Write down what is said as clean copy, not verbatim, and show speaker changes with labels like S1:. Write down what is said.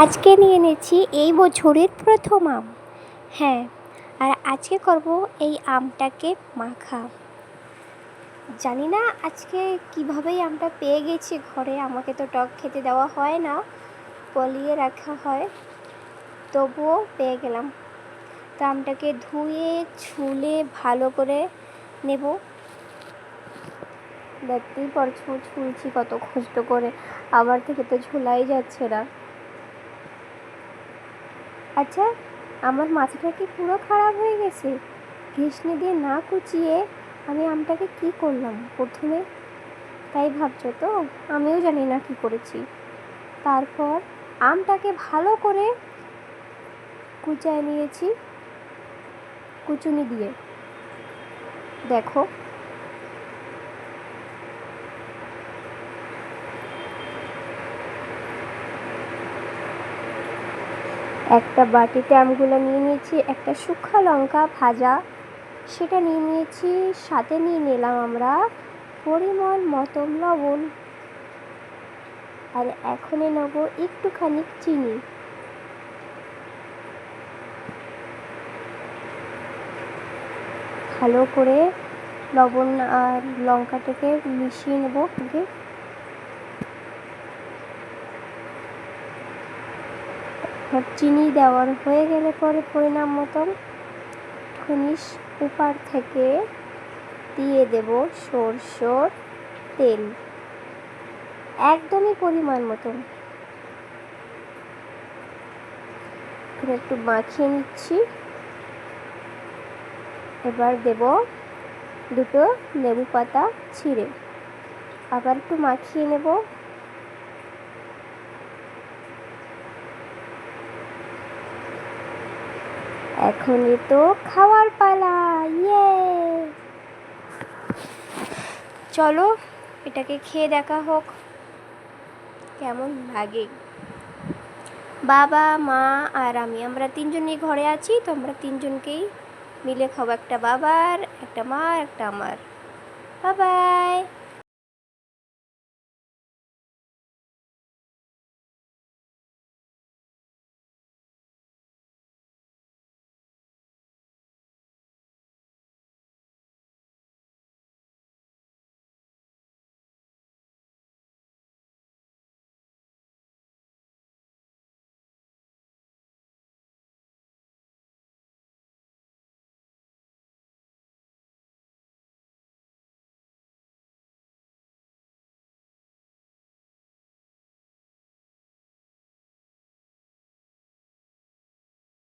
S1: আজকে নিয়ে এনেছি এই বছরের প্রথম আম। হ্যাঁ, আর আজকে করব এই আমটাকে মাখা। জানি না আজকে কীভাবেই আমটা পেয়ে গেছি ঘরে। আমাকে তো টক খেতে দেওয়া হয় না, পলিয়ে রাখা হয়, তবুও পেয়ে গেলাম। তো আমটাকে ধুয়ে ছুলে ভালো করে নেব। দেখতেই পারছো ছুলছি কত কষ্ট করে, আমার থেকে তো ঝোলাই যাচ্ছে না। আচ্ছা, আমার মাথাটা কি পুরো খারাপ হয়ে গেছে? ঘেঁষনি দিয়ে না কুচিয়ে আমি আমটাকে কি করলাম প্রথমে, তাই ভাবছো তো? আমিও জানি না কি করেছি। তারপর আমটাকে ভালো করে কুচায় নিয়েছি কুচুনি দিয়ে। দেখো, একটা বাটিতে আমগুলো নিয়ে নিয়েছি, একটা শুকনো লঙ্কা ভাজা সেটা নিয়ে নিয়েছি, সাথে নিয়ে নিলাম আমরা পরিমাণ মতো লবণ, আর এখনই নেব একটুখানি চিনি। ভালো করে লবণ আর লঙ্কাটাকে মিশিয়ে নেব। চিনি দেওয়ার হয়ে গেলে পরে পরিমাণ মতন খনিশ উপর থেকে দিয়ে দেব সরষের তেল, একদমই পরিমাণ মতন। একটু মাখিয়ে নিচ্ছি। এবার দেব দুটো লেবু পাতা ছিঁড়ে, আবার একটু মাখিয়ে নেব। এখনই তো খাওয়ার পালা, ইয়ে! চলো এটাকে খেয়ে দেখা হোক কেমন লাগে। বাবা, মা আর আমরা তিনজনই ঘরে আছি, তো আমরা তিনজনকেই মিলে খাবো। একটা বাবার, একটা মা, একটা আমার। Bye bye.